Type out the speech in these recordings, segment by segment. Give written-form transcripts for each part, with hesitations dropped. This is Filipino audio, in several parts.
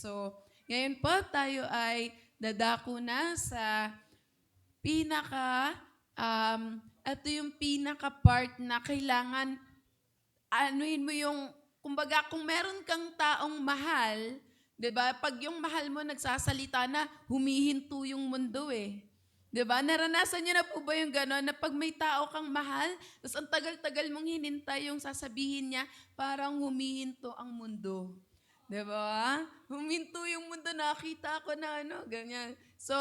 So, ngayon po tayo ay dadako na sa pinaka, ito yung pinaka-part na kailangan anuhin mo yung, kumbaga kung meron kang taong mahal, 'di ba? Pag yung mahal mo nagsasalita na, humihinto yung mundo eh. 'Di ba? Naranasan niyo na po ba yung gano'n na pag may tao kang mahal, tapos ang tagal-tagal mong hinintay yung sasabihin niya, parang humihinto ang mundo. 'Di ba? Huminto yung mundo, nakita ko na ano, ganyan. So,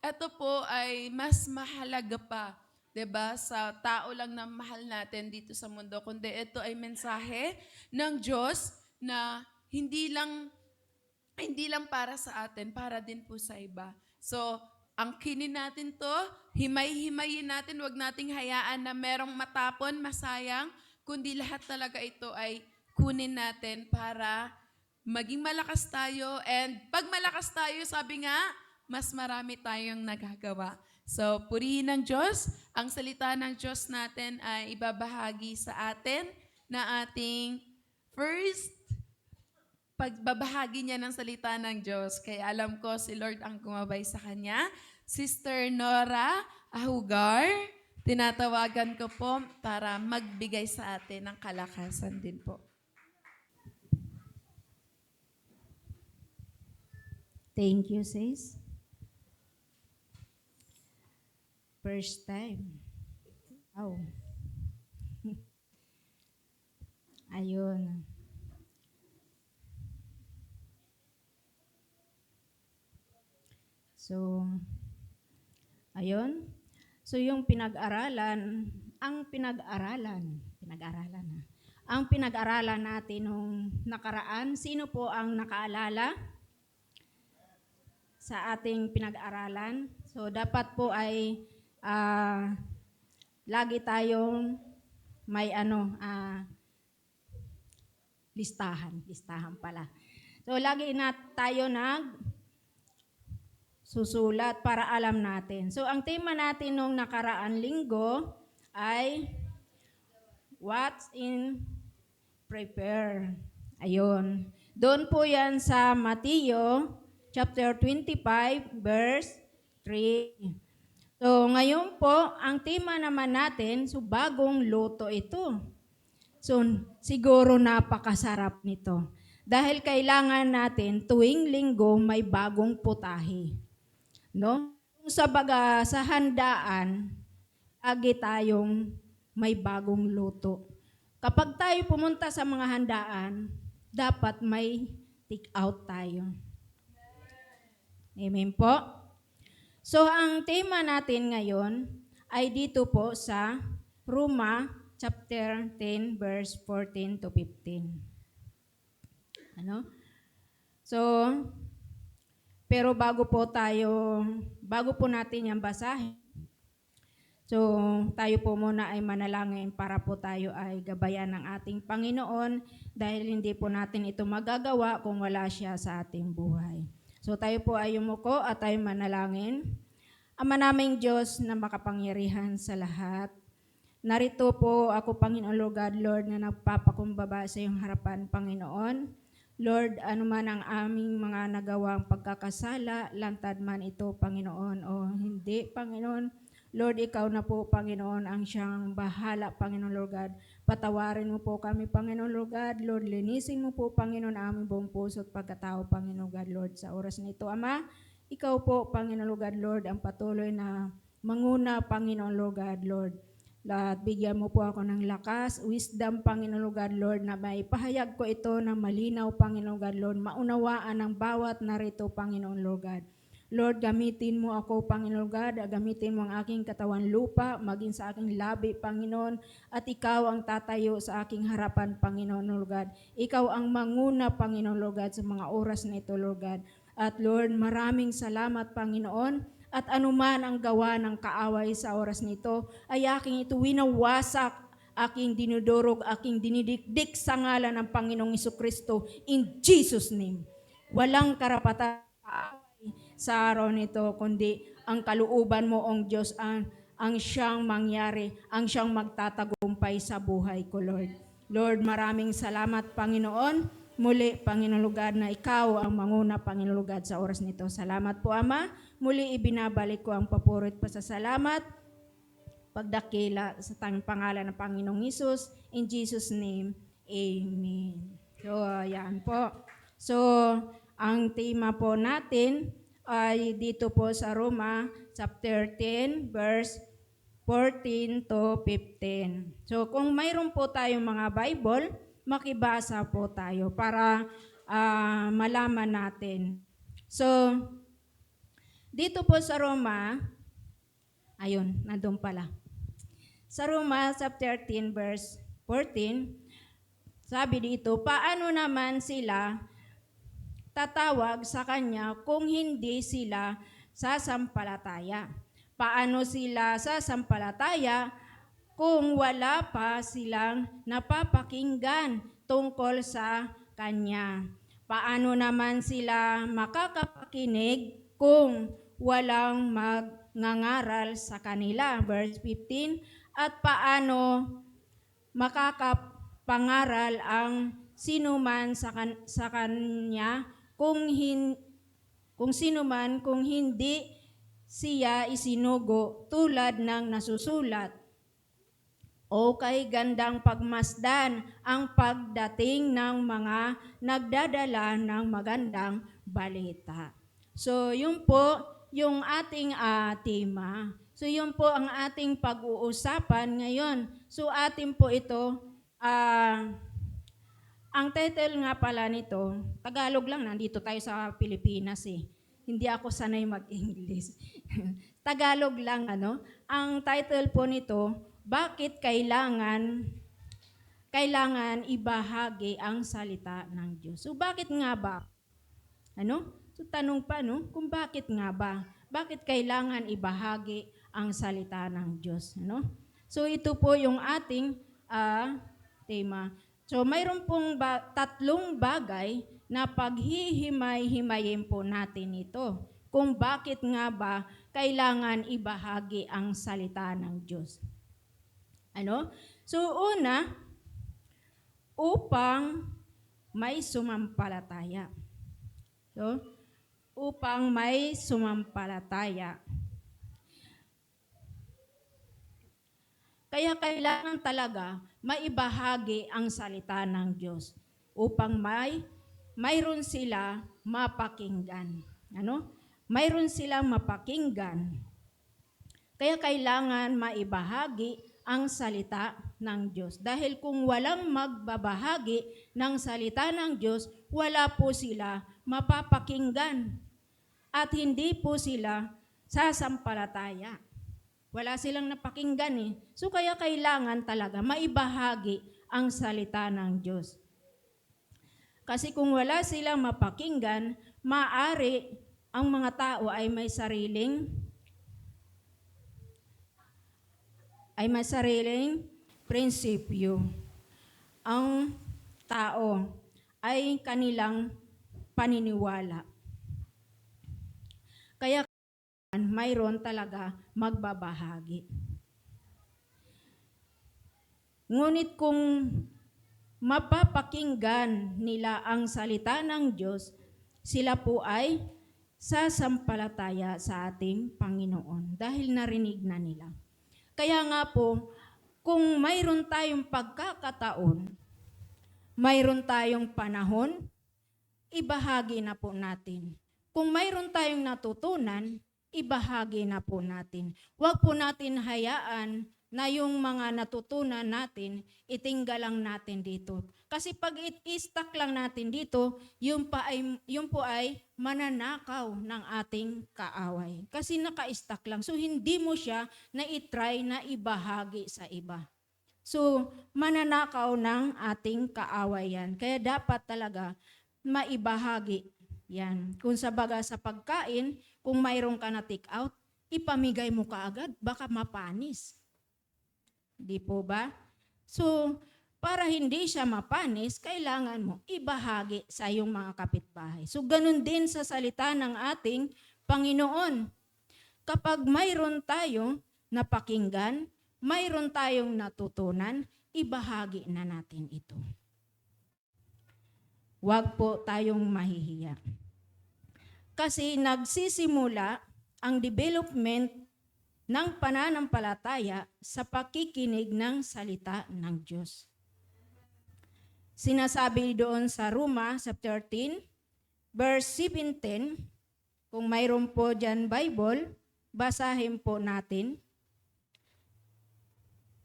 eto po ay mas mahalaga pa, 'di ba, sa tao lang na mahal natin dito sa mundo, kundi ito ay mensahe ng Diyos na hindi lang para sa atin, para din po sa iba. So, angkinin natin to, himay-himayin natin, wag nating hayaan na merong matapon, masayang, kundi lahat talaga ito ay kunin natin para maging malakas tayo. And pag malakas tayo, sabi nga, mas marami tayong nagagawa. So, purihin ng Diyos. Ang salita ng Diyos natin ay ibabahagi sa atin na ating first pagbabahagi niya ng salita ng Diyos. Kaya alam ko si Lord ang gumabay sa kanya. Sister Nora Ahugar, tinatawagan ko po para magbigay sa atin ng kalakasan din po. Thank you, sis. First time. Oh, ayun. So, ayun. So, yung pinag-aralan, pinag-aralan ha. Ang pinag-aralan natin nung nakaraan, sino po ang nakaalala sa ating pinag-aralan? So, dapat po ay lagi tayong may listahan pala. So, lagi na tayo susulat para alam natin. So, ang tema natin nung nakaraan linggo ay What's in Prepare. Ayun. Doon po yan sa Mateo chapter 25 verse 3. So, ngayon po, ang tema naman natin, so bagong luto ito. So, siguro napakasarap nito. Dahil kailangan natin tuwing linggo may bagong putahe. No? Sa handaan, lagi tayong may bagong luto. Kapag tayo pumunta sa mga handaan, dapat may take out tayo. Amen po? So, ang tema natin ngayon ay dito po sa Roma chapter 10 verse 14 to 15. Ano? So, pero bago po natin yan basahin, so tayo po muna ay manalangin para po tayo ay gabayan ng ating Panginoon dahil hindi po natin ito magagawa kung wala siya sa ating buhay. So tayo po ay yumuko at tayo manalangin. Ama naming Diyos na makapangyarihan sa lahat, narito po ako, Panginoon Lord God, Lord, na nagpapakumbaba sa iyong harapan, Panginoon. Lord, anuman ang aming mga nagawang pagkakasala, lantad man ito, Panginoon, o hindi, Panginoon. Lord, ikaw na po, Panginoon, ang siyang bahala, Panginoon Lord God. Patawarin mo po kami, Panginoon Lord God. Lord, linisin mo po, Panginoon, aming buong puso at pagkatao, Panginoon God, Lord, sa oras na ito. Ama, ikaw po, Panginoon Lord God, Lord, ang patuloy na manguna, Panginoon Lord God, Lord. At bigyan mo po ako ng lakas, wisdom, Panginoon God, Lord, na maipahayag ko ito na malinaw, Panginoon God, Lord, maunawaan ng bawat narito, Panginoon Lord God. Lord, gamitin mo ako, Panginoon God, gamitin mo ang aking katawan lupa, maging sa aking labi, Panginoon, at ikaw ang tatayo sa aking harapan, Panginoon Lord God. Ikaw ang manguna, Panginoon Lord God, sa mga oras na ito, Lord God. At Lord, maraming salamat, Panginoon, at anuman ang gawa ng kaaway sa oras nito, ay aking ito winawasak, aking dinudurog, aking dinidikdik sa ngalan ng Panginoong Jesucristo in Jesus' name. Walang karapatan sa araw nito, kundi ang kalooban mo, ong Diyos, ang siyang mangyari, ang siyang magtatagumpay sa buhay ko, Lord. Lord, maraming salamat, Panginoon. muli, Panginoon Lugad, na ikaw ang manguna, Panginoon Lugad, sa oras nito. Salamat po, Ama. Muli ibinabalik ko ang papuri at pasasalamat, pagdakila sa pangalan ng Panginoong Hesus. In Jesus' name, Amen. So, ayan po. So, ang tema po natin ay dito po sa Roma chapter 10, verse 14 to 15. So, kung mayroon po tayong mga Bible, makibasa po tayo para malaman natin. So, dito po sa Roma, ayun, nandun pala. Sa Roma chapter 10 verse 14, sabi dito, paano naman sila tatawag sa Kanya kung hindi sila sasampalataya? Paano sila sasampalataya kung wala pa silang napapakinggan tungkol sa Kanya? Paano naman sila makakapakinig kung walang magngangaral sa kanila? Verse 15, at paano makakapangaral ang sinuman sa Kanya kung sinuman kung hindi siya isinugo tulad ng nasusulat? O kay gandang pagmasdan ang pagdating ng mga nagdadala ng magandang balita. So, yun po yung ating tema. So, yun po ang ating pag-uusapan ngayon. So, atin po ito, ang title nga pala nito, Tagalog lang, nandito tayo sa Pilipinas eh. Hindi ako sanay mag-English. Tagalog lang, Ang title po nito, bakit kailangan ibahagi ang salita ng Diyos? So, bakit nga ba? So, tanong pa, kung bakit nga ba? Bakit kailangan ibahagi ang salita ng Diyos? So, ito po yung ating tema. So, mayroon pong tatlong bagay na paghihimay-himayin po natin ito. Kung bakit nga ba kailangan ibahagi ang salita ng Diyos. So, una, upang may sumampalataya. So, upang may sumampalataya. Kaya kailangan talaga maibahagi ang salita ng Diyos upang mayroon sila mapakinggan. Mayroon silang mapakinggan. Kaya kailangan maibahagi ang salita ng Diyos. Dahil kung walang magbabahagi ng salita ng Diyos, wala po sila mapapakinggan at hindi po sila sasampalataya. Wala silang napakinggan eh. So kaya kailangan talaga maibahagi ang salita ng Diyos. Kasi kung wala silang mapakinggan, maaari ang mga tao ay may sariling prinsipyo. Ang tao ay kanilang paniniwala. Kaya mayroon talaga magbabahagi. Ngunit kung mapapakinggan nila ang salita ng Diyos, sila po ay sasampalataya sa ating Panginoon dahil narinig na nila. Kaya nga po, kung mayroon tayong pagkakataon, mayroon tayong panahon, ibahagi na po natin. Kung mayroon tayong natutunan, ibahagi na po natin. Huwag po natin hayaan na yung mga natutunan natin, itinggal lang natin dito. Kasi pag i-stuck lang natin dito, yun po ay mananakaw ng ating kaaway. Kasi naka-stuck lang. So, hindi mo siya na-try na ibahagi sa iba. So, mananakaw ng ating kaaway yan. Kaya dapat talaga maibahagi yan. Kung sa pagkain, kung mayroon ka na take out, ipamigay mo kaagad, baka mapanis. Di po ba? So, para hindi siya mapanis, kailangan mo ibahagi sa iyong mga kapitbahay. So, ganun din sa salita ng ating Panginoon. Kapag mayroon tayong napakinggan, mayroon tayong natutunan, ibahagi na natin ito. huwag po tayong mahihiya. Kasi nagsisimula ang development ng pananampalataya sa pakikinig ng salita ng Diyos. Sinasabi doon sa Roma chapter 13, verse 17, kung mayroon po dyan Bible, basahin po natin.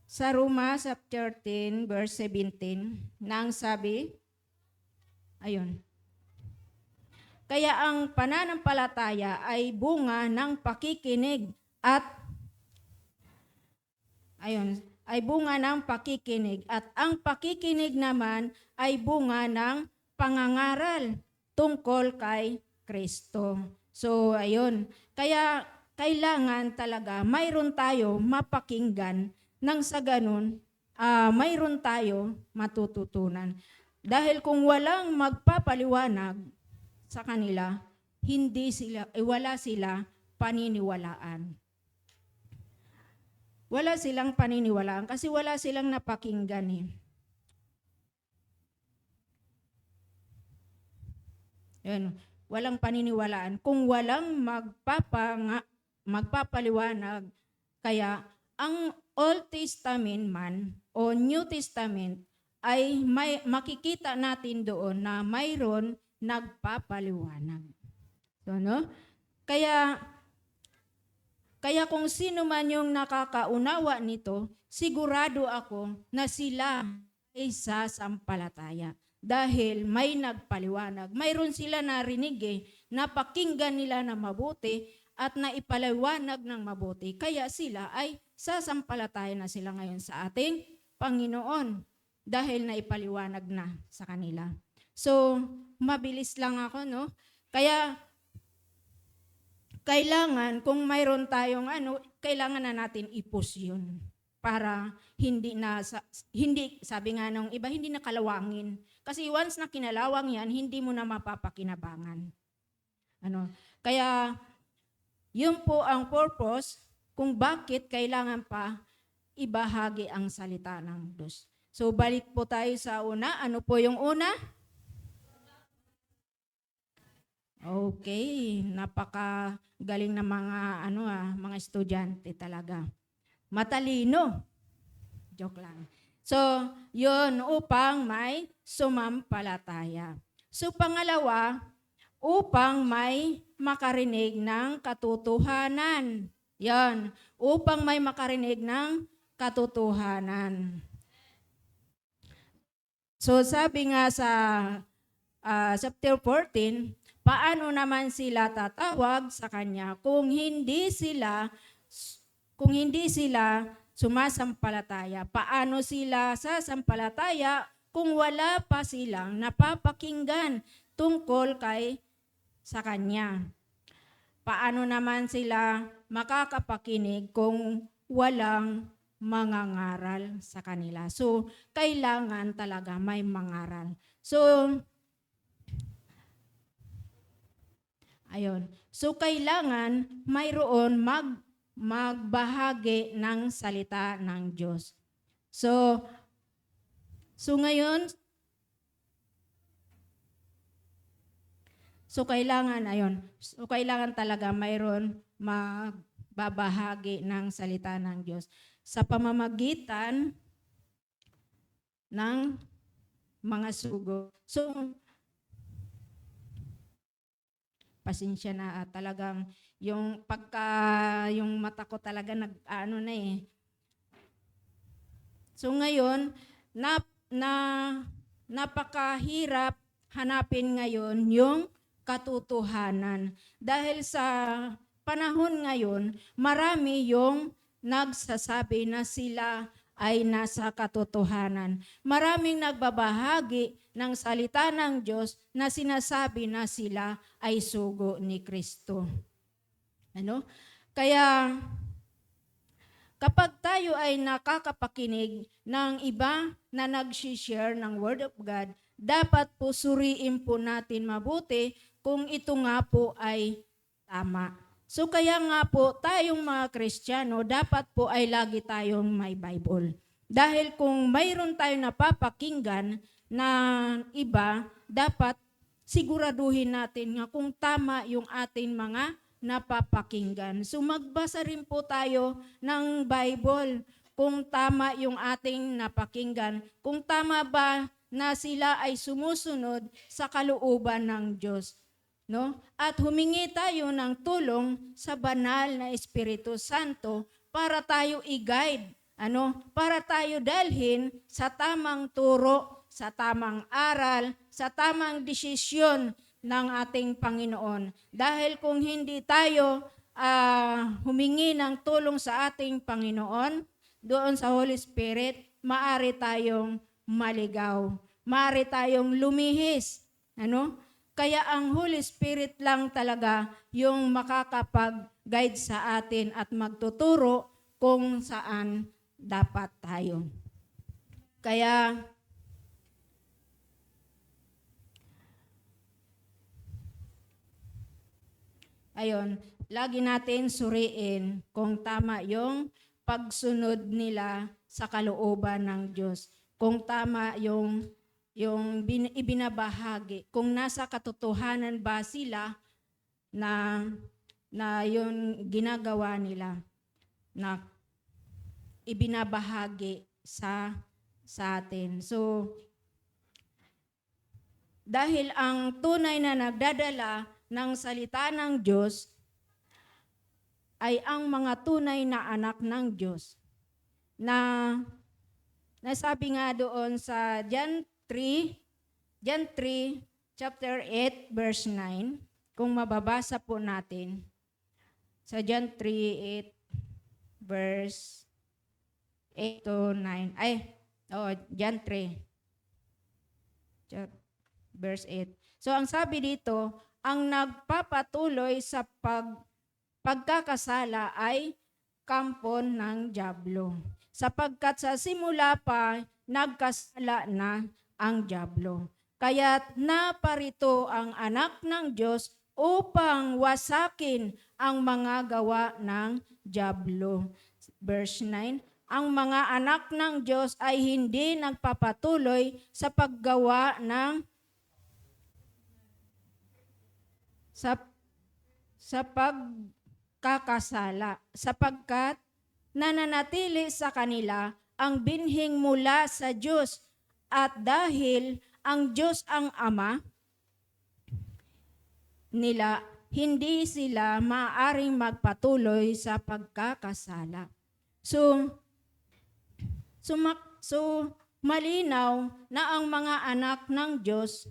Sa Roma chapter 13, verse 17, nang sabi, ayun, kaya ang pananampalataya ay bunga ng pakikinig at ay bunga ng pakikinig at ang pakikinig naman ay bunga ng pangangaral tungkol kay Kristo. So, ayun. Kaya kailangan talaga mayroon tayo mapakinggan nang sa ganun, mayroon tayo matututunan. Dahil kung walang magpapaliwanag sa kanila, wala sila paniniwalaan. Wala silang paniniwalaan kasi wala silang napakinggan eh. Yan, walang paniniwalaan. Kung walang magpapaliwanag, kaya ang Old Testament man o New Testament ay makikita natin doon na mayroon nagpapaliwanag. So, no? Kaya kung sino man yung nakakaunawa nito, sigurado ako na sila ay sasampalataya. Dahil may nagpaliwanag. Mayroon sila narinig napakinggan nila na mabuti at naipaliwanag ng mabuti. Kaya sila ay sasampalataya na sila ngayon sa ating Panginoon dahil naipaliwanag na sa kanila. So, mabilis lang ako, no? Kaya, kailangan, kung mayroon tayong kailangan na natin i-push yun para hindi, sabi nga nung iba, hindi na kalawangin. Kasi once na kinalawang yan, hindi mo na mapapakinabangan. Kaya, yun po ang purpose kung bakit kailangan pa ibahagi ang salita ng Diyos. So, balik po tayo sa una. Ano po yung una? Okay, napakagaling na mga estudyante talaga. Matalino. Joke lang. So, yun upang may sumampalataya. So, pangalawa, upang may makarinig ng katotohanan. Yan, upang may makarinig ng katotohanan. So, sabi nga sa chapter 14, paano naman sila tatawag sa Kanya kung hindi sila sumasampalataya? Paano sila sasampalataya kung wala pa silang napapakinggan tungkol sa Kanya? Paano naman sila makakapakinig kung walang mangangaral sa kanila? So, kailangan talaga may mangaral. So, ayun. So, kailangan mayroon magbahagi ng salita ng Diyos. So ngayon, kailangan talaga mayroon magbabahagi ng salita ng Diyos sa pamamagitan ng mga sugo. So, pasensya na talagang yung mata ko talaga So ngayon, napakahirap hanapin ngayon yung katotohanan. Dahil sa panahon ngayon, marami yung nagsasabi na sila ay nasa katotohanan. Maraming nagbabahagi ng salita ng Diyos na sinasabi na sila ay sugo ni Kristo. Kaya kapag tayo ay nakakapakinig ng iba na nag-share ng Word of God, dapat po suriin po natin mabuti kung ito nga po ay tama. So kaya nga po tayong mga Kristiyano, dapat po ay lagi tayong may Bible. Dahil kung mayroon tayong napapakinggan na iba, dapat siguraduhin natin nga kung tama yung ating mga napapakinggan. So magbasa rin po tayo ng Bible kung tama yung ating napakinggan, kung tama ba na sila ay sumusunod sa kalooban ng Diyos. No? At humingi tayo ng tulong sa banal na Espiritu Santo para tayo i-guide, para tayo dalhin sa tamang turo, sa tamang aral, sa tamang desisyon ng ating Panginoon. Dahil kung hindi tayo humingi ng tulong sa ating Panginoon, doon sa Holy Spirit, maari tayong maligaw. Maari tayong lumihis. Kaya ang Holy Spirit lang talaga yung makakapag-guide sa atin at magtuturo kung saan dapat tayo. Kaya ayun, lagi natin suriin kung tama yung pagsunod nila sa kalooban ng Diyos. Kung tama yung ibinabahagi, kung nasa katotohanan ba sila na yung ginagawa nila na ibinabahagi sa atin. So, dahil ang tunay na nagdadala ng salita ng Diyos ay ang mga tunay na anak ng Diyos na nasabi nga doon sa John 3, chapter 8, verse 9, kung mababasa po natin, sa John 3, 8, verse 8 to 9, John 3, verse 8. So ang sabi dito, ang nagpapatuloy sa pagkakasala ay kampon ng dyablo, sapagkat sa simula pa nagkasala na ang dyablo. Kaya't naparito ang anak ng Diyos upang wasakin ang mga gawa ng dyablo. Verse 9, ang mga anak ng Diyos ay hindi nagpapatuloy sa paggawa ng sa pagkakasala, sapagkat nananatili sa kanila ang binhing mula sa Diyos, at dahil ang Diyos ang Ama nila, hindi sila maaaring magpatuloy sa pagkakasala. So malinaw na ang mga anak ng Diyos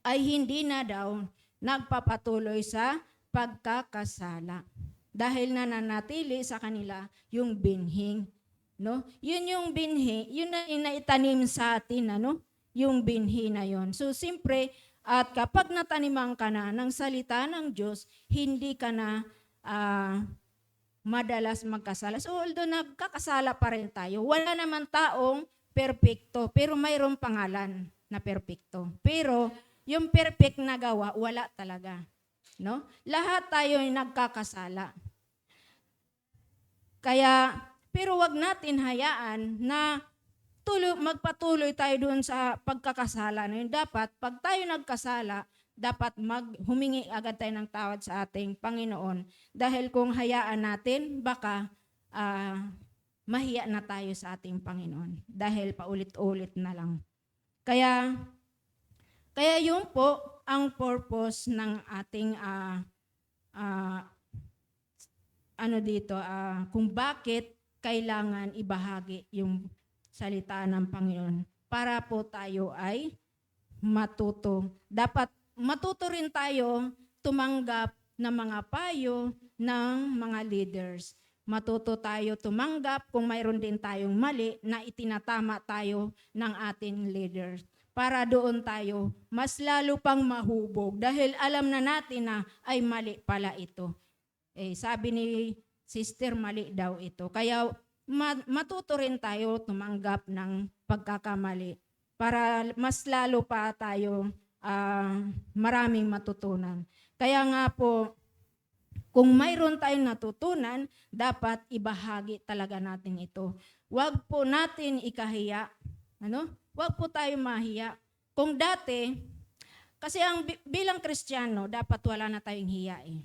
ay hindi na daw nagpapatuloy sa pagkakasala dahil nananatili sa kanila yung binhing, no? Yun yung binhi, yun na inaitanim sa atin, yung binhi na yun. So siyempre, at kapag nataniman ka na ng salita ng Diyos, hindi ka na madalas magkasala. So although nagkakasala pa rin tayo, wala naman taong perpekto, pero mayroong pangalan na perpekto. Pero yung perfect na gawa, wala talaga. No? Lahat tayo ay nagkakasala. Kaya, pero wag natin hayaan na magpatuloy tayo doon sa pagkakasala na yun. Dapat, pag tayo nagkasala, dapat humingi agad tayo ng tawad sa ating Panginoon. Dahil kung hayaan natin, baka mahiya na tayo sa ating Panginoon. Dahil paulit-ulit na lang. Kaya yun po ang purpose ng ating kung bakit kailangan ibahagi yung salita ng Panginoon para po tayo ay matuto. Dapat matuto rin tayo tumanggap ng mga payo ng mga leaders. Matuto tayo tumanggap kung mayroon din tayong mali na itinatama tayo ng ating leaders. Para doon tayo mas lalo pang mahubog dahil alam na natin na ay mali pala ito. Sabi ni Sister, mali daw ito. Kaya matuto rin tayo tumanggap ng pagkakamali para mas lalo pa tayo maraming matutunan. Kaya nga po, kung mayroon tayong natutunan, dapat ibahagi talaga natin ito. Huwag po natin ikahiya. Huwag po tayo mahiya. Kung dati, kasi bilang Kristiyano, dapat wala na tayong hiya eh.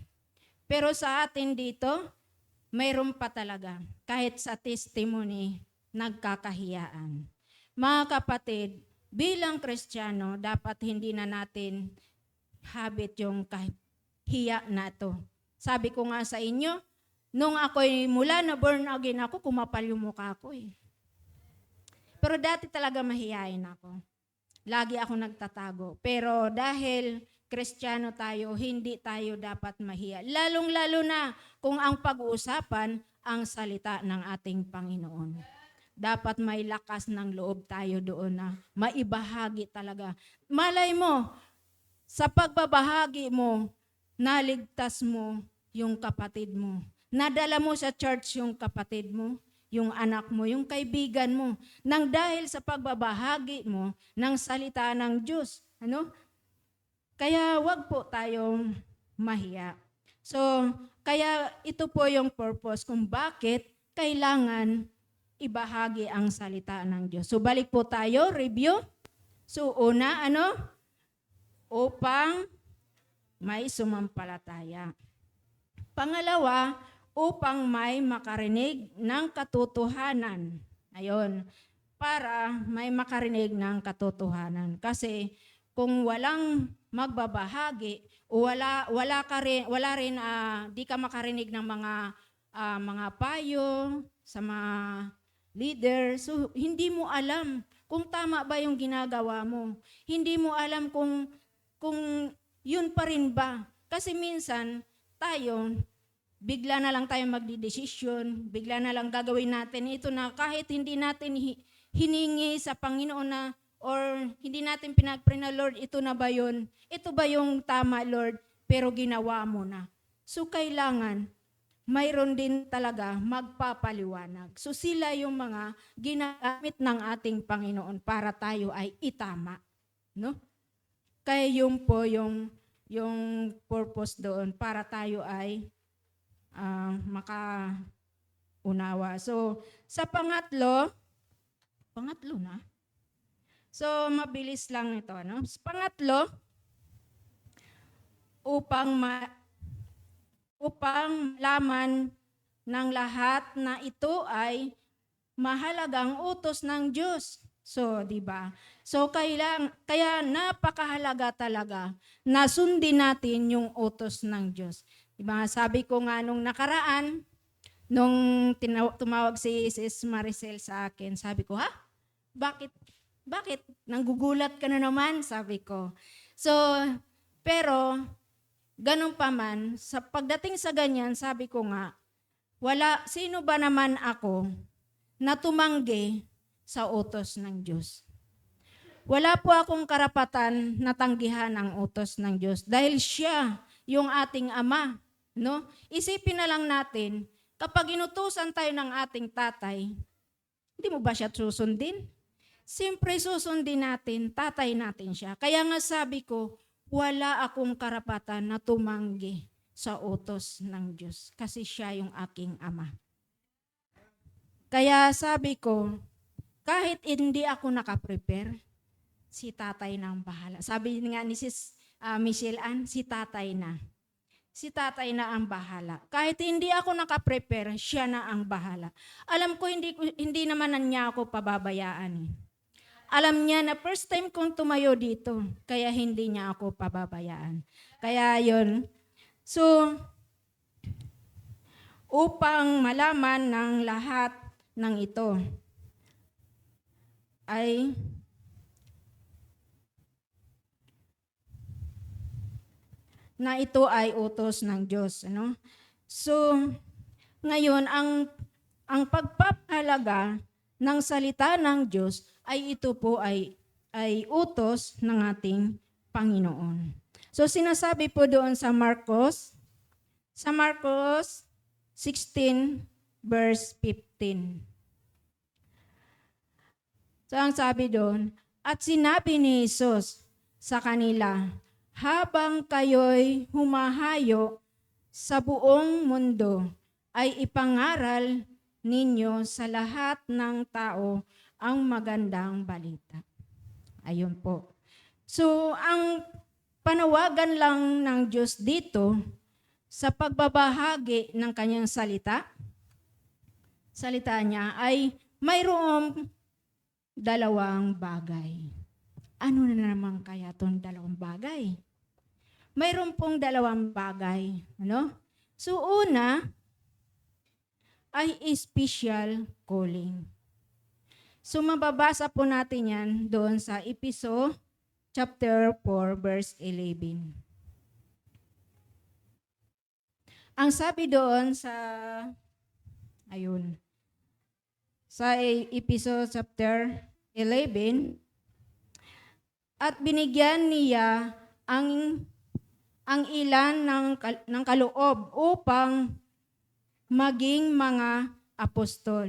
Pero sa atin dito, mayroon pa talaga. Kahit sa testimony, nagkakahiyaan. Mga kapatid, bilang Kristiyano, dapat hindi na natin habit yung hiya na to. Sabi ko nga sa inyo, nung ako'y mula na born again ako, kumapal yung mukha ko eh. Pero dati talaga mahihain ako. Lagi ako nagtatago. Pero dahil Kristiyano tayo, hindi tayo dapat mahiya. Lalong-lalo na kung ang pag-uusapan ang salita ng ating Panginoon. Dapat may lakas ng loob tayo doon na maibahagi talaga. Malay mo, sa pagbabahagi mo, naligtas mo yung kapatid mo. Nadala mo sa church yung kapatid mo, yung anak mo, yung kaibigan mo. Nang dahil sa pagbabahagi mo ng salita ng Diyos. Kaya wag po tayong mahiya. So, kaya ito po yung purpose kung bakit kailangan ibahagi ang salita ng Diyos. So, balik po tayo, review. So, una, upang may sumampalataya. Pangalawa, upang may makarinig ng katotohanan. Ayun, para may makarinig ng katotohanan. Kasi kung walang magbabahagi o wala rin di ka makarinig ng mga payo sa mga leader, so hindi mo alam kung tama ba yung ginagawa mo. Hindi mo alam kung yun pa rin ba. Kasi minsan tayo bigla na lang tayo magdidesisyon, bigla na lang gagawin natin ito na kahit hindi natin hiningi sa Panginoon na or hindi natin pinag-pray na, Lord, ito na ba yun? Ito ba yung tama, Lord? Pero ginawa mo na. So kailangan mayroon din talaga magpapaliwanag. So sila yung mga ginagamit ng ating Panginoon para tayo ay itama. No? Kaya yun po yung purpose doon para tayo ay makaunawa. So sa pangatlo na. So mabilis lang ito. Pangatlo, upang laman ng lahat na ito ay mahalagang utos ng Diyos. So, di ba? So, kaya napakahalaga talaga na sundin natin yung utos ng Diyos. Diba? Sabi ko nga nung nakaraan, nung tumawag si Sis Maricel sa akin, sabi ko, Bakit? Nanggugulat ka na naman? Sabi ko. So, pero ganun pa man, sa pagdating sa ganyan, sabi ko nga, sino ba naman ako na tumanggi sa utos ng Diyos? Wala po akong karapatan na tanggihan ang utos ng Diyos dahil siya yung ating Ama. No? Isipin na lang natin, kapag inutusan tayo ng ating tatay, hindi mo ba siya susundin? Siyempre susundin natin, tatay natin siya. Kaya nga sabi ko, wala akong karapatan na tumanggi sa utos ng Diyos kasi siya yung aking Ama. Kaya sabi ko, kahit hindi ako nakaprepare, si tatay na ang bahala. Sabi nga ni Sis Michelle Ann, si tatay na. Si tatay na ang bahala. Kahit hindi ako nakaprepare, siya na ang bahala. Alam ko, hindi naman niya ako pababayaan. Alam niya na first time kong tumayo dito, kaya hindi niya ako pababayaan. Kaya yun. So, upang malaman ng lahat ng ito, ay na ito ay utos ng Diyos. So, ngayon, ang pagpapahalaga ng salita ng Diyos ay ito po ay utos ng ating Panginoon. So, sinasabi po doon sa Marcos 16 verse 15. So, ang sabi doon, at sinabi ni Jesus sa kanila, habang kayo'y humahayo sa buong mundo, ay ipangaral ninyo sa lahat ng tao ang magandang balita. Ayun po. So, ang panawagan lang ng Diyos dito sa pagbabahagi ng kanyang salita niya ay mayroong dalawang bagay. Ano na naman kaya itong dalawang bagay? Mayroon pong dalawang bagay. Ano? So, una ay special calling. So, mababasa po natin yan doon sa Efeso chapter 4, verse 11. Ang sabi doon sa Efeso chapter 11, at binigyan niya ang ilan ng kaloob upang maging mga apostol.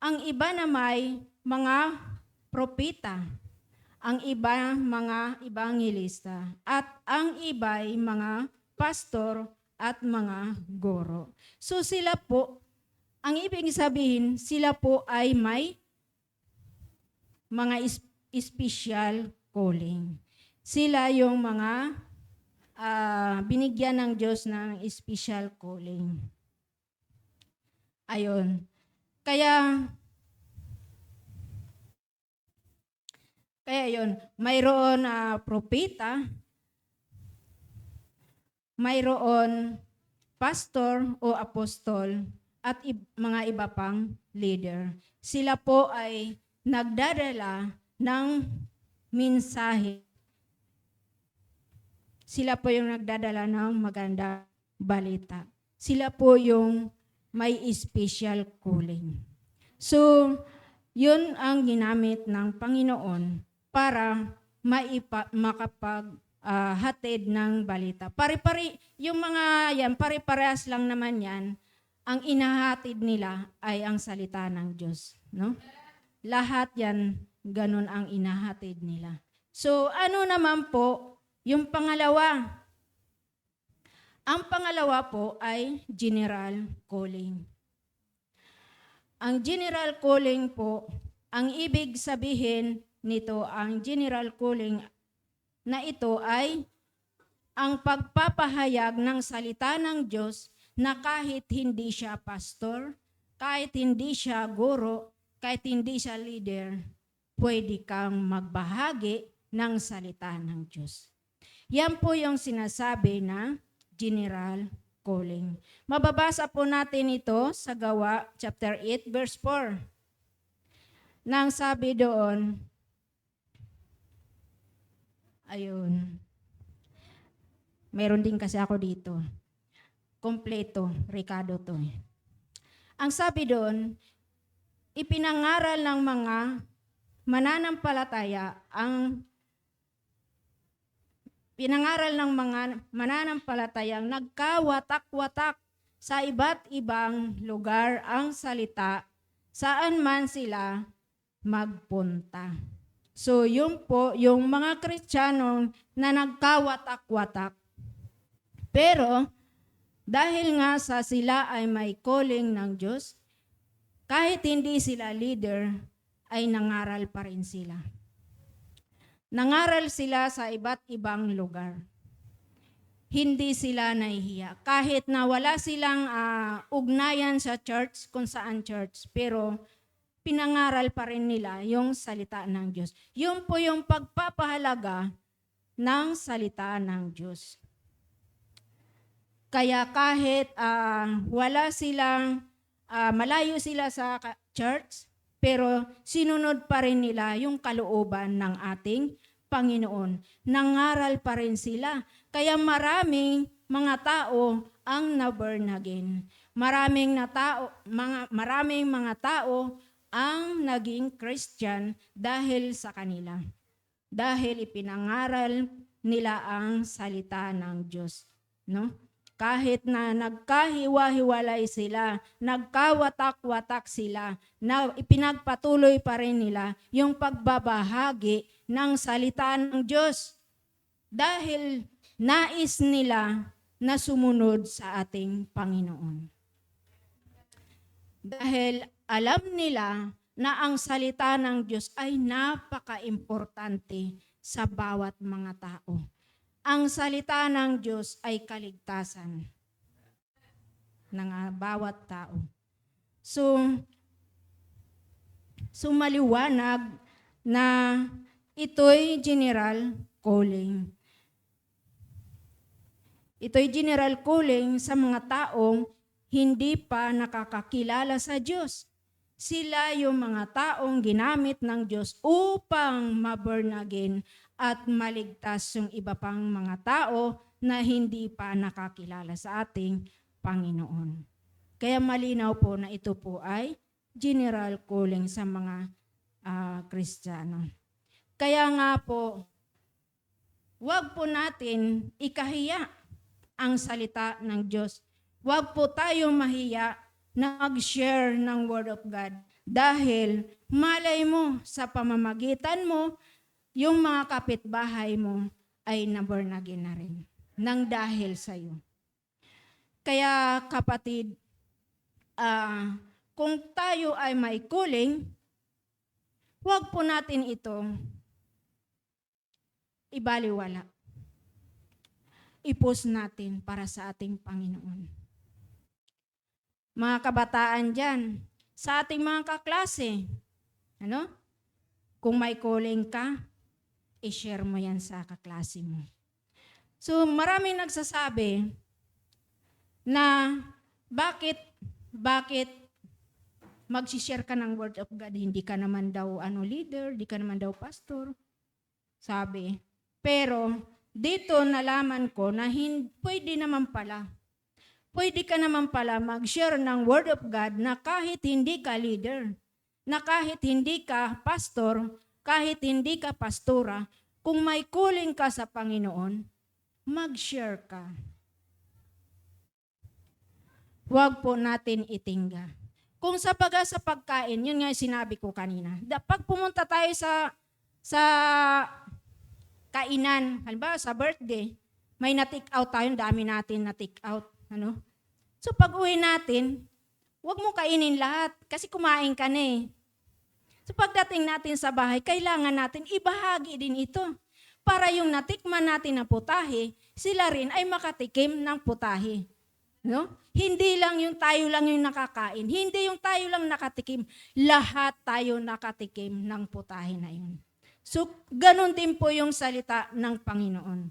Ang iba na may mga propeta, ang iba mga ebanghelista, at ang iba ay mga pastor at mga guro. So sila po, ang ibig sabihin, sila po ay may mga special calling. Sila yung mga binigyan ng Diyos ng special calling. Ayun. Kaya yun, mayroon propeta, mayroon pastor o apostol, at mga iba pang leader. Sila po ay nagdadala ng mensahe. Sila po yung nagdadala ng magandang balita. Sila po yung may special calling. So, yun ang ginamit ng Panginoon para makapaghatid ng balita. Pare-pare, yung mga yan, pare-parehas lang naman yan. Ang inahatid nila ay ang salita ng Diyos. No? Lahat yan, ganun ang inahatid nila. So, ano naman po yung pangalawa? Ang pangalawa po ay general calling. Ang general calling po, ang ibig sabihin nito, ang general calling na ito ay ang pagpapahayag ng salita ng Diyos na kahit hindi siya pastor, kahit hindi siya guro, kahit hindi siya leader, pwede kang magbahagi ng salita ng Diyos. Yan po yung sinasabi na general calling. Mababasa po natin ito sa Gawa chapter 8 verse 4. Nang sabi doon, ayun, meron din kasi ako dito. Kompleto, Ricardo to. Ang sabi doon, ipinangaral ng mga mananampalataya mananampalatayang nagkawatak-watak sa iba't ibang lugar ang salita, saan man sila magpunta. So, yun po, yung mga Kristiyano na nagkawatak-watak. Pero, dahil nga sa sila ay may calling ng Diyos, kahit hindi sila leader, ay nangaral pa rin sila. Nangaral sila sa iba't ibang lugar. Hindi sila nahihiya. Kahit na wala silang ugnayan sa church, kung saan church, pero pinangaral pa rin nila yung salita ng Diyos. Yun po yung pagpapahalaga ng salita ng Diyos. Kaya kahit wala silang, malayo sila sa church, pero sinunod pa rin nila yung kalooban ng ating Panginoon. Nangaral pa rin sila. Kaya maraming mga tao ang na-born again. Maraming mga tao ang naging Christian dahil sa kanila. Dahil ipinangaral nila ang salita ng Diyos. No? Kahit na nagkahiwa-hiwalay sila, nagkawatak-watak sila, na ipinagpatuloy pa rin nila yung pagbabahagi ng salita ng Diyos. Dahil nais nila na sumunod sa ating Panginoon. Dahil alam nila na ang salita ng Diyos ay napaka-importante sa bawat mga tao. Ang salita ng Diyos ay kaligtasan ng bawat tao. So maliwanag na ito'y general calling. Ito'y general calling sa mga taong hindi pa nakakakilala sa Diyos. Sila yung mga taong ginamit ng Diyos upang ma-born again at maligtas yung iba pang mga tao na hindi pa nakakilala sa ating Panginoon. Kaya malinaw po na ito po ay general calling sa mga Kristiyano. Kaya nga po, huwag po natin ikahiya ang salita ng Diyos. Huwag po tayong mahiya na mag-share ng Word of God dahil malay mo sa pamamagitan mo, yung mga kapitbahay mo ay na-born again na rin nang dahil sa iyo. Kaya kapatid, kung tayo ay may calling, huwag po natin ito ibaliwala. I-post natin para sa ating Panginoon. Mga kabataan dyan, sa ating mga kaklase, kung may calling ka, i-share mo yan sa kaklase mo. So maraming nagsasabi na bakit mag-share ka ng Word of God, hindi ka naman daw leader, hindi ka naman daw pastor, sabi. Pero dito nalaman ko na pwede ka naman pala mag-share ng Word of God na kahit hindi ka leader, na kahit hindi ka pastor, kahit hindi ka pastora, kung may calling ka sa Panginoon, mag-share ka. Huwag po natin itingga. Kung sa pagkain, yun nga yung sinabi ko kanina. Pag pumunta tayo sa kainan, halimbawa sa birthday, may na-take out tayo, dami natin na-take out. So pag uwi natin, huwag mo kainin lahat kasi kumain ka na eh. So pagdating natin sa bahay, kailangan natin ibahagi din ito para yung natikman natin na putahe, sila rin ay makatikim ng putahe. Hindi lang yung tayo lang yung nakakain, hindi yung tayo lang nakatikim, lahat tayo nakatikim ng putahe na yun. So, ganun din po yung salita ng Panginoon.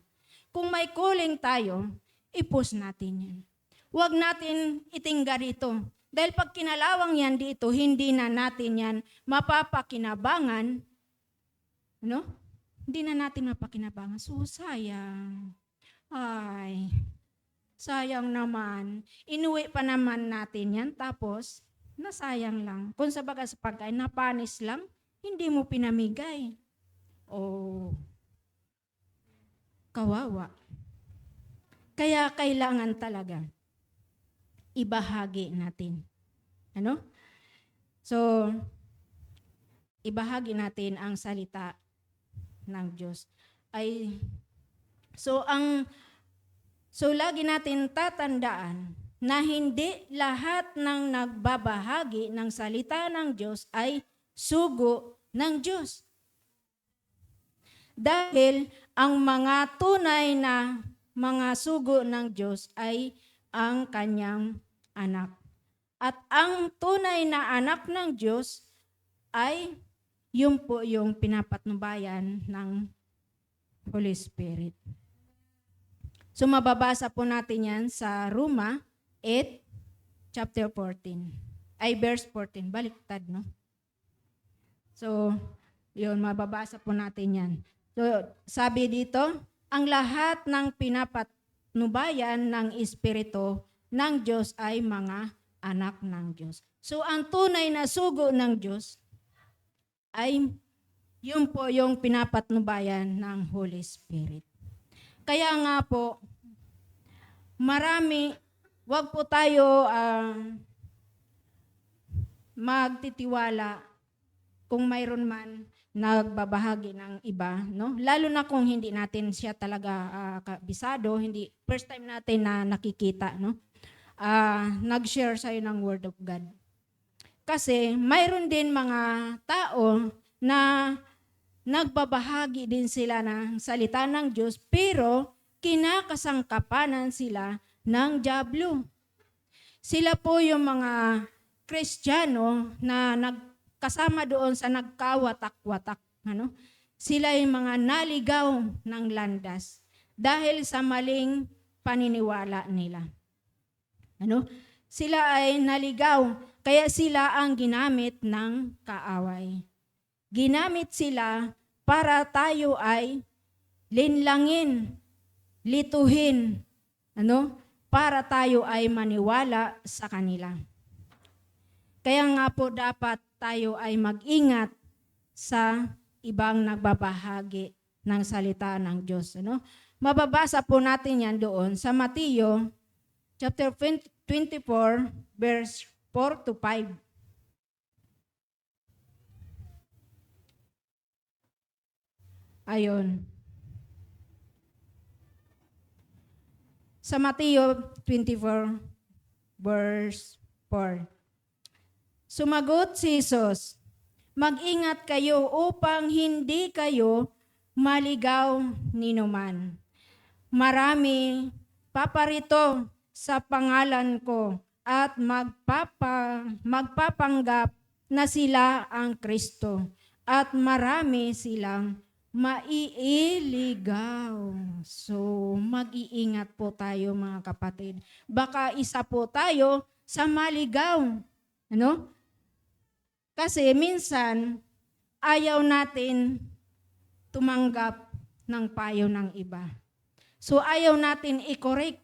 Kung may calling tayo, i-post natin yan. Huwag natin itingga rito. Dahil pag kinalawang yan dito, hindi na natin yan mapapakinabangan. Hindi na natin mapakinabangan. So, sayang. Sayang naman. Inuwi pa naman natin yan, tapos, nasayang lang. Kung sa pagkain, napanis lang, hindi mo pinamigay. Kawawa. Kaya kailangan talaga ibahagi natin. So, ibahagi natin ang salita ng Diyos. So lagi natin tatandaan na hindi lahat ng nagbabahagi ng salita ng Diyos ay sugo ng Diyos. Dahil ang mga tunay na mga sugo ng Diyos ay ang kanyang anak. At ang tunay na anak ng Diyos ay yun po yung pinapatnubayan ng Holy Spirit. So mababasa po natin yan sa Roma 8, chapter 14. Verse 14. Baliktad, no? So, yun, mababasa po natin yan. So, sabi dito, ang lahat ng pinapatnubayan ng Espiritu ng Diyos ay mga anak ng Diyos. So, ang tunay na sugo ng Diyos ay yun po yung pinapatnubayan ng Holy Spirit. Kaya nga po, wag po tayo magtitiwala kung mayroon man nagbabahagi ng iba, no? Lalo na kung hindi natin siya talaga kabisado, hindi first time natin na nakikita, no? Nag-share sa'yo ng Word of God. Kasi mayroon din mga tao na nagbabahagi din sila ng salita ng Diyos, pero kinakasangkapanan sila ng dyablo. Sila po yung mga Kristiyano na nagkasama doon sa nagkawatak-watak. Sila yung mga naligaw ng landas dahil sa maling paniniwala nila. Sila ay naligaw, kaya sila ang ginamit ng kaaway. Ginamit sila para tayo ay linlangin, lituhin, para tayo ay maniwala sa kanila. Kaya nga po dapat tayo ay mag-ingat sa ibang nagbabahagi ng salita ng Diyos. Mababasa po natin yan doon sa Mateo chapter 24, verse 4 to 5. Ayon. Sa Mateo 24, verse 4. Sumagot si Jesus, mag-ingat kayo upang hindi kayo maligaw ninuman. Marami paparito sa pangalan ko at magpapanggap na sila ang Kristo at marami silang maiiligaw. So, mag-iingat po tayo mga kapatid. Baka isa po tayo sa maligaw. Kasi minsan, ayaw natin tumanggap ng payo ng iba. So, ayaw natin i-correct.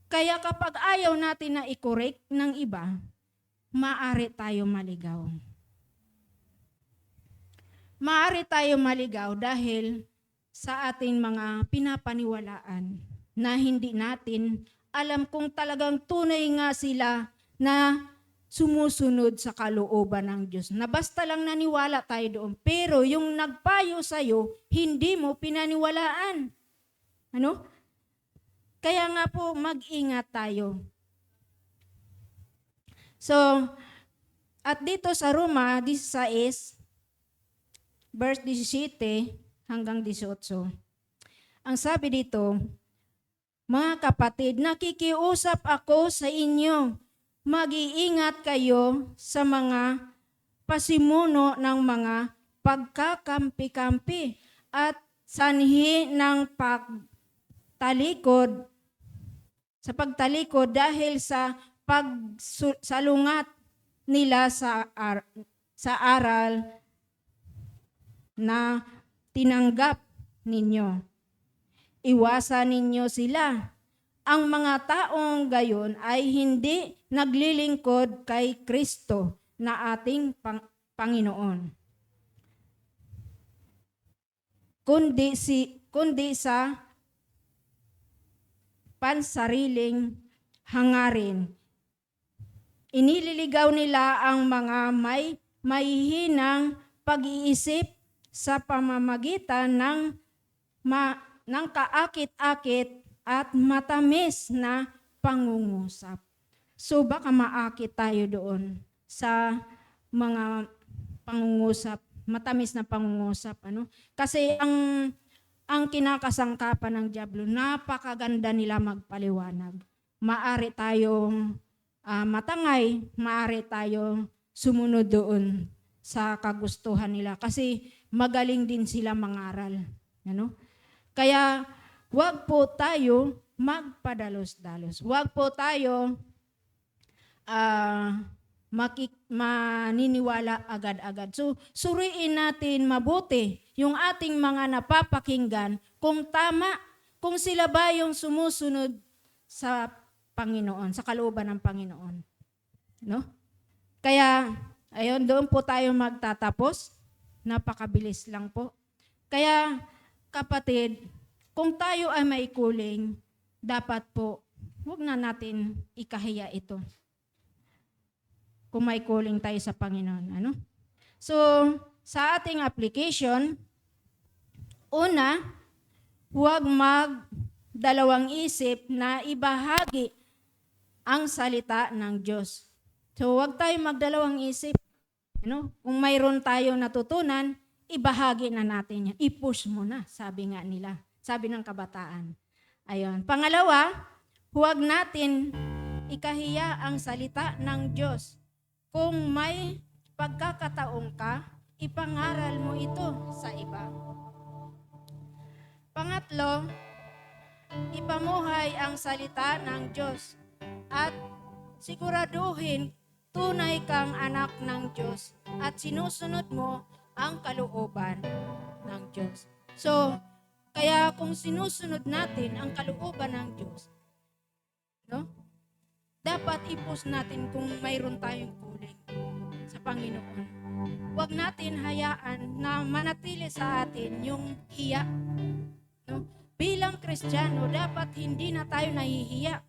Kaya kapag ayaw natin na i-correct ng iba, maaari tayo maligaw. Maaari tayo maligaw dahil sa ating mga pinapaniwalaan na hindi natin alam kung talagang tunay nga sila na sumusunod sa kalooban ng Diyos. Na basta lang naniwala tayo doon, pero yung nagpayo sa'yo, hindi mo pinaniwalaan. Kaya nga po, mag-ingat tayo. So, at dito sa Roma 16, verse 17 hanggang 18, ang sabi dito, mga kapatid, nakikiusap ako sa inyo, mag-iingat kayo sa mga pasimuno ng mga pagkakampi-kampi at sanhi ng pagtalikod dahil sa pagsalungat nila sa aral na tinanggap ninyo. Iwasan ninyo sila. Ang mga taong gayon ay hindi naglilingkod kay Kristo na ating Panginoon, kundi sa pansariling hangarin. Inililigaw nila ang mga may mahihinang pag-iisip sa pamamagitan ng kaakit-akit at matamis na pangungusap. So baka maakit tayo doon sa mga pangungusap, matamis na pangungusap. Kasi ang kinakasangkapan ng dyablo, napakaganda nila magpaliwanag. Maari tayong matangay, maari tayo sumunod doon sa kagustuhan nila kasi magaling din sila mangaral. Kaya huwag po tayo magpadalos-dalos. Huwag po tayo maniniwala agad-agad. So, suriin natin mabuti yung ating mga napapakinggan kung tama, kung sila ba yung sumusunod sa Panginoon, sa kalooban ng Panginoon. Kaya, ayun, doon po tayo magtatapos. Napakabilis lang po. Kaya, kapatid, kung tayo ay maikuling, dapat po, huwag na natin ikahiya ito. Kung maikuling tayo sa Panginoon. So, sa ating application, una, huwag magdalawang isip na ibahagi ang salita ng Diyos. So, huwag tayo magdalawang isip. Kung mayroon tayong natutunan, ibahagi na natin yan. I-push mo na, sabi nga nila. Sabi ng kabataan. Ayun. Pangalawa, huwag natin ikahiya ang salita ng Diyos. Kung may pagkakataon ka, ipangaral mo ito sa iba. Pangatlo, ipamuhay ang salita ng Diyos at siguraduhin tunay kang anak ng Diyos at sinusunod mo ang kalooban ng Diyos. So, kaya kung sinusunod natin ang kalooban ng Diyos, no? Dapat i-post natin kung mayroon tayong kuling sa Panginoon. Huwag natin hayaan na manatili sa atin yung hiya. No? Bilang Kristiyano, dapat hindi na tayo nahihiya.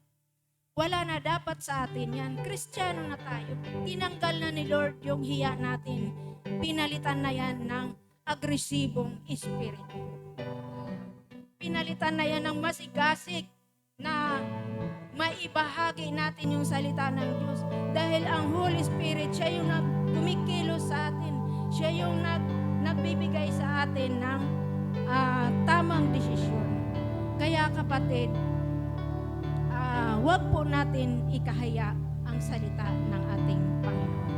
Wala na dapat sa atin yan. Kristiyano na tayo. Tinanggal na ni Lord yung hiya natin. Pinalitan na yan ng agresibong espiritu. Pinalitan na yan ng masigasig na maibahagi natin yung salita ng Diyos. Dahil ang Holy Spirit, siya yung kumikilos sa atin. Siya yung nagbibigay sa atin ng tamang desisyon. Kaya kapatid, huwag po natin ikahaya ang salita ng ating Panginoon.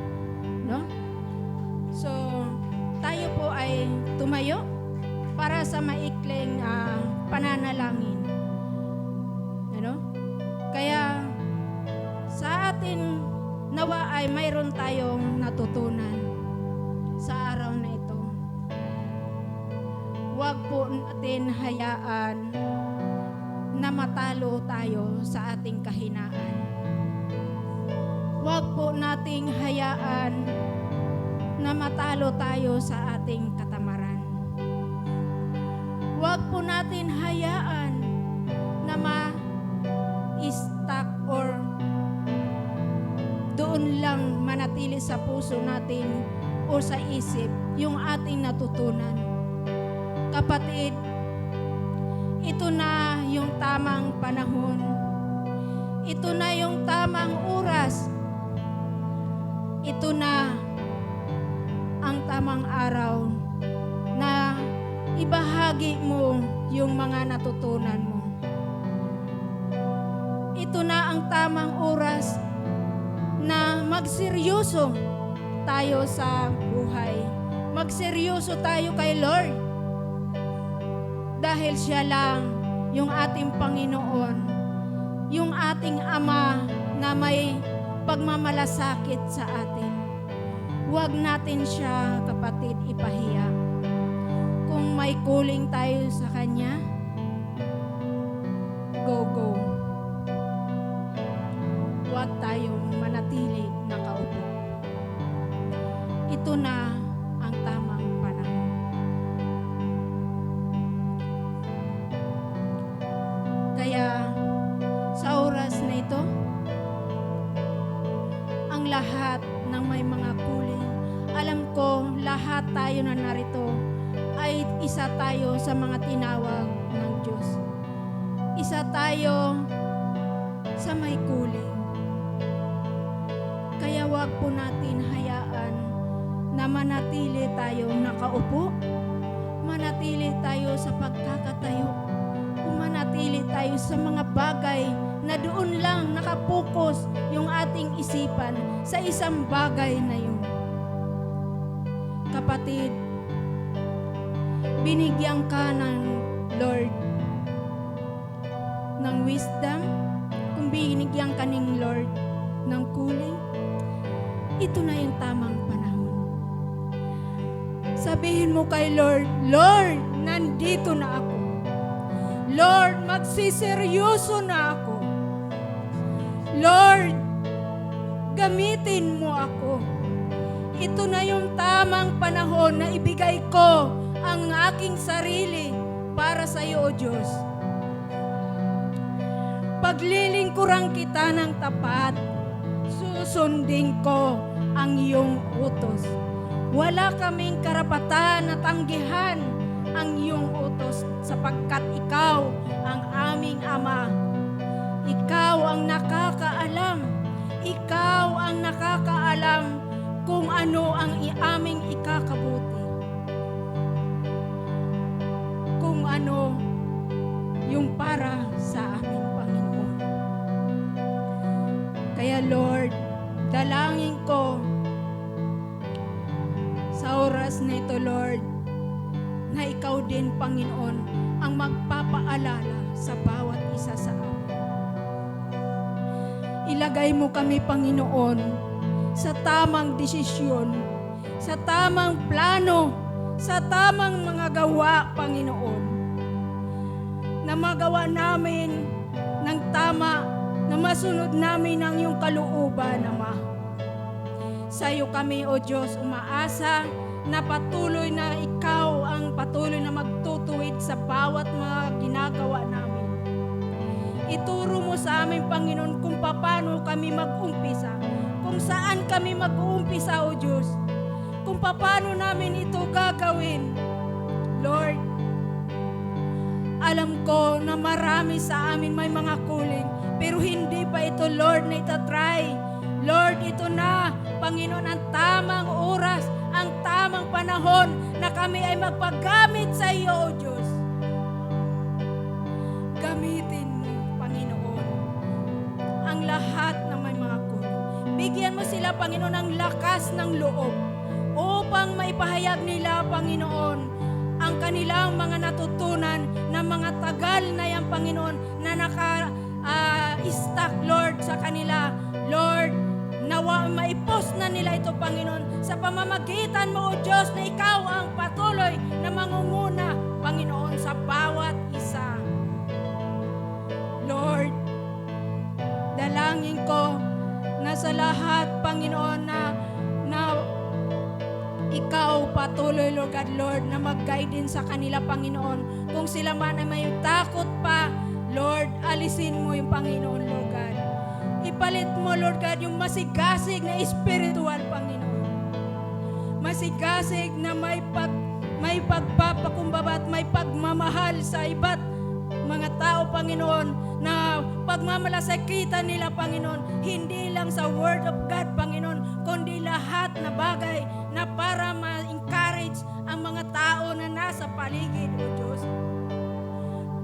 No? So, tayo po ay tumayo para sa maikling pananalangin. Ano? Kaya sa atin nawa ay mayroon tayong natutunan sa araw na ito. Huwag po natin hayaan na matalo tayo sa ating kahinaan. Huwag po nating hayaan na matalo tayo sa ating katamaran. Huwag po natin hayaan na ma-stuck or doon lang manatili sa puso natin o sa isip yung ating natutunan. Kapatid, ito na yung tamang panahon. Ito na yung tamang oras. Ito na ang tamang araw na ibahagi mo yung mga natutunan mo. Ito na ang tamang oras na magseryoso tayo sa buhay. Magseryoso tayo kay Lord. Dahil siya lang yung ating Panginoon, yung ating Ama na may pagmamalasakit sa atin. Huwag natin siya, kapatid, ipahiya. Kung may kuling tayo sa Kanya, go. Huwag tayong manatili nakaupo. Ito na ang tamang panahon. Kaya sa oras na ito, ang lahat ng may mga kuling, alam ko lahat tayo na narito ay isa tayo sa mga tinawag ng Diyos. Isa tayo sa may kuling. Kaya wag po natin hayaan na manatili tayo nakaupo, manatili tayo sa pagkakatayo, manatili tayo sa mga bagay na doon lang nakapokus yung ating isipan sa isang bagay na yun. Kapatid, binigyan ka ng Lord ng wisdom, kung binigyan ka ng Lord ng kuling, ito na yung tamang panahon. Sabihin mo kay Lord, Lord, nandito na ako. Lord, magsiseryoso na ako. Lord, gamitin mo ako. Ito na yung tamang panahon na ibigay ko ang aking sarili para sa iyo, O Diyos. Paglilingkuran kita ng tapat, susundin ko ang iyong utos. Wala kaming karapatan na tanggihan ang iyong utos sapagkat ikaw ang aming Ama. Ikaw ang nakakaalam. Ikaw ang nakakaalam kung ano ang aming ikakabuti. yung para sa amin, Panginoon. Kaya Lord, dalangin ko sa oras na ito, Lord, na ikaw din, Panginoon, ang magpapaalala sa bawat isa sa amin. Ilagay mo kami, Panginoon, sa tamang desisyon, sa tamang plano, sa tamang mga gawa, Panginoon, na magawa namin ng tama, na masunod namin ang iyong kalooban, Ama. Sa iyo kami, O Diyos, umaasa na patuloy na ikaw ang patuloy na magtutuwid sa bawat mga ginagawa namin. Ituro mo sa amin, Panginoon, kung paano kami mag-umpisa, kung saan kami mag-uumpisa, O Diyos, kung paano namin ito gagawin. Lord, alam ko na marami sa amin may mga calling, pero hindi pa ito, Lord, na itatry. Lord, ito na, Panginoon, ang tamang oras, ang tamang panahon na kami ay magpagamit sa iyo, O Diyos. Gamitin mo, Panginoon, ang lahat ng may mga calling. Bigyan mo sila, Panginoon, ng lakas ng loob upang maipahayag nila, Panginoon, ang kanilang mga natutunan na mga tagal na yan, Panginoon, na naka-stack, Lord, sa kanila. Lord, nawa maipos na nila ito, Panginoon, sa pamamagitan mo, O Diyos, na ikaw ang patuloy na mangunguna, Panginoon, sa bawat isa. Lord, dalangin ko na sa lahat, Panginoon, na ikaw patuloy, Lord God, Lord, na mag-guide din sa kanila, Panginoon. Kung sila man ay may takot pa, Lord, alisin mo yung Panginoon, Lord God. Ipalit mo, Lord God, yung masigasig na spiritual, Panginoon. Masigasig na may pagpapakumbaba at may pagmamahal sa iba't mga tao, Panginoon, na pagmamalasakitan nila, Panginoon, hindi lang sa Word of God, Panginoon, kundi lahat na bagay na para ma-encourage ang mga tao na nasa paligid, O Diyos.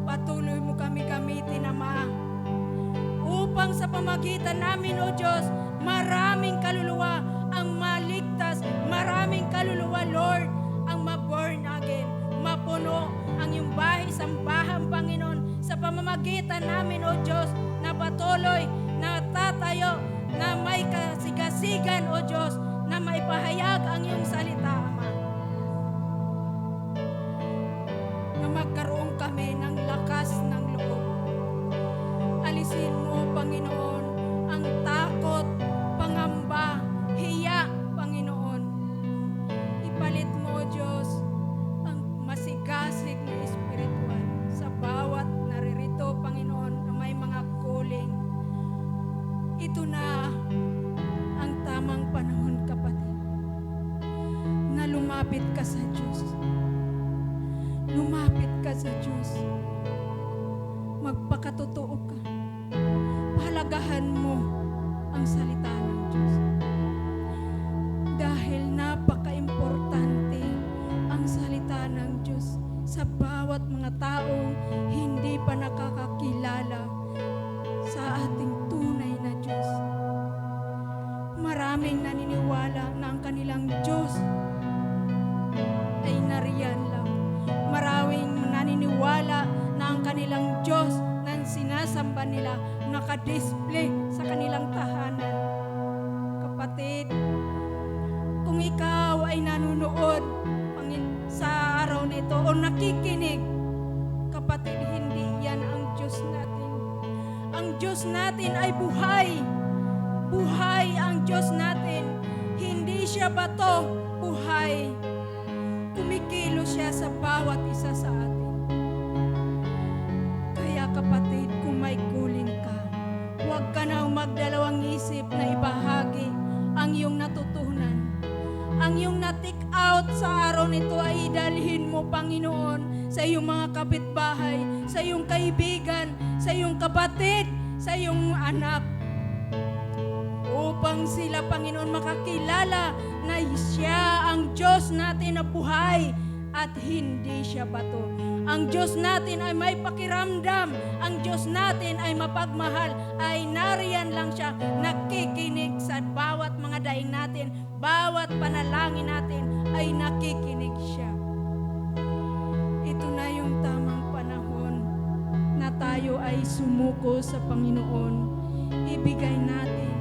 Patuloy mo kami gamitin, Ama, upang sa pamagitan namin, O Diyos, maraming kaluluwa ang maligtas, maraming kaluluwa, Lord, ang ma-born again, mapuno ang iyong bahay, sambahan, Panginoon, sa pamamagitan namin, O Diyos, na patuloy na tatayo, na may kasigasigan, O Diyos, na maipahayag ang iyong salita, Ama. Na magkaroon kami ng lakas ng loob. Alisin mo, Panginoon, ang takot, pangamba, hiya, Panginoon. Ipalit mo, Diyos, ang masigasig na espiritual sa bawat naririto, Panginoon, na may mga calling. Ito na ang tamang panahon, kapatid, na lumapit ka sa Diyos. Lumapit ka sa Diyos. Magpakatotoo ka. Pahalagahan mo ang salita ng Diyos. Dahil napaka-importante ang salita ng Diyos sa bawat mga taong hindi pa nakakakilala sa ating tunay na Diyos. Maraming naniniwala na ang kanilang Diyos ay nariyan lang. Maraming naniniwala na ang kanilang Diyos na sinasamba nila nakadisplay sa kanilang tahanan. Kapatid, kung ikaw ay nanunood sa araw nito o nakikinig, kapatid, hindi yan ang Diyos natin. Ang Diyos natin ay buhay. Buhay ang Diyos natin. Hindi siya bato, buhay. Kumikilos siya sa bawat isa sa atin. Kaya kapatid, kung may calling ka, huwag ka na magdalawang isip na ibahagi ang iyong natutunan. Ang iyong na-take out sa araw nito ay idalhin mo, Panginoon, sa iyong mga kapitbahay, sa iyong kaibigan, sa iyong kapatid, sa iyong anak. Upang sila, Panginoon, makakilala na siya ang Diyos natin na buhay at hindi siya bato. Ang Diyos natin ay may pakiramdam. Ang Diyos natin ay mapagmahal. Ay nariyan lang siya, nakikinig sa bawat mga daing natin, bawat panalangin natin ay nakikinig siya. Ito na yung tamang panahon na tayo ay sumuko sa Panginoon. Ibigay natin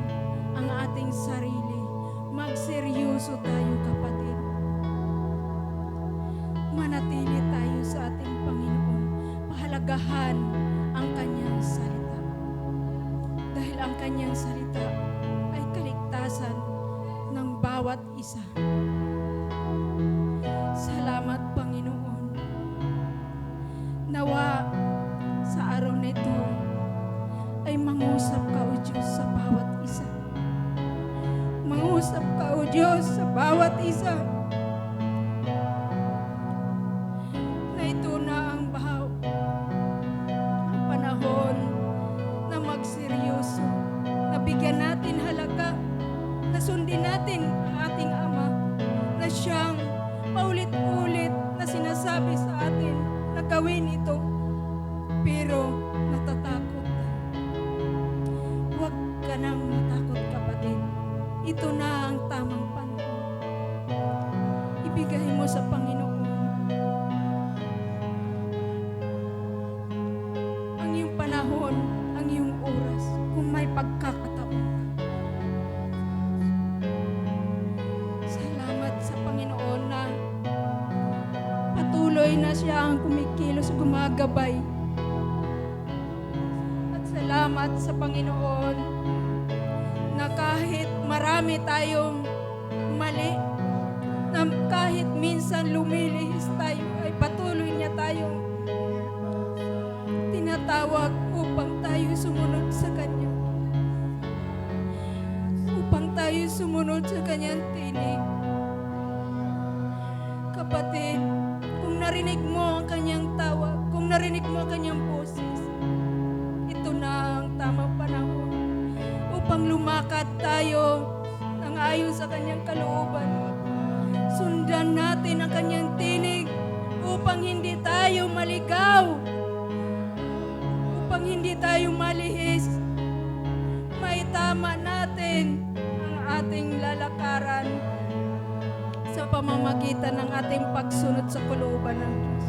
ang ating sarili. Magseryoso tayo, kapatid. Manatili tayo sa ating Panginoon. Pahalagahan ang kanyang salita. Dahil ang kanyang salita ay kaligtasan ng bawat isa. Salamat, Panginoon. Nawa sa araw nito ay mangusap ka, O Diyos, sa bawat isa. Mangusap ka, O Diyos, sa bawat isa. Na ito na ang ang panahon na magseryoso, na bigyan natin halaga, na sundin natin ang ating Ama, na siyang paulit-ulit na sinasabi sa atin na gawin ito, pero natatakot. Huwag ka nang matakot, kapatid. Ito na ang tamang panahon. Ibigay mo sa Panginoon ang iyong panahon, ang iyong oras, kung may pagkakataon. Salamat sa Panginoon na patuloy na siya ang kumikilos, gumagabay. At salamat sa Panginoon na kahit marami tayong mali, na kahit minsan lumilihis tayo, ay patuloy niya tayong tinatawag upang tayo sumunod sa Kanya. Upang tayo sumunod sa Kanyang tinig. Kapatid, kung narinig mo ang Kanyang tawag, kung narinig mo ang Kanyang boses, ito na ang tamang panahon upang lumakad tayo ng ayon sa Kanyang kalooban. Sundan natin ang Kanyang tinig upang hindi tayo maligaw, upang hindi tayo malihis. Maitama natin ang ating lalakaran sa pamamagitan ng ating pagsunod sa kalooban ng Diyos.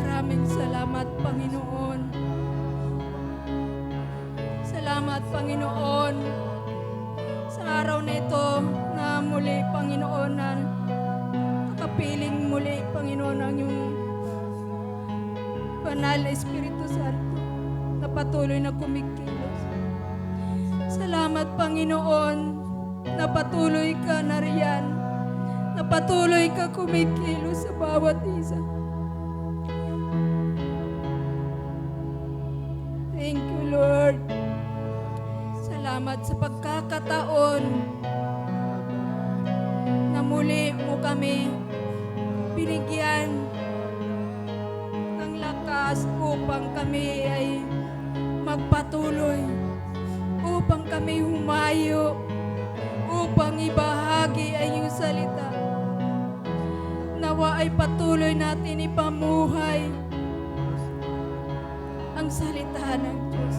Maraming salamat, Panginoon. Salamat, Panginoon, sa araw na ito na muli, Panginoon, na nakapiling muli, Panginoon, ang iyong banal na Espiritu Santo na patuloy na kumikilos. Salamat, Panginoon, na patuloy ka nariyan, na patuloy ka kumikilos sa bawat isa. Thank you, Lord. Salamat sa pagkakataon na muli mo kami binigyan ng lakas upang kami ay magpatuloy, upang kami humayo, upang ibahagi ang iyong salita. Nawa ay patuloy natin ipamuhay ang salita ng Diyos.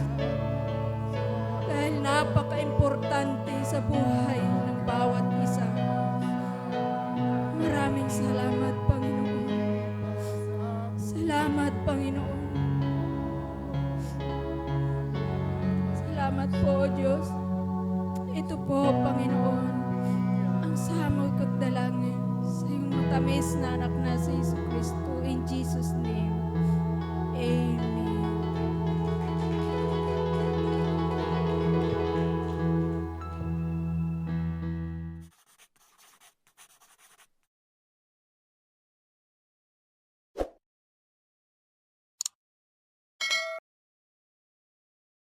Dahil napaka-importante sa buhay ng bawat isa. Maraming salamat, Panginoon. Salamat, Panginoon. Salamat po, O Diyos. Ito po, Panginoon, ang samog at dalangin sa iyong matamis na anak na sa Jesu Kristo. In Jesus' name.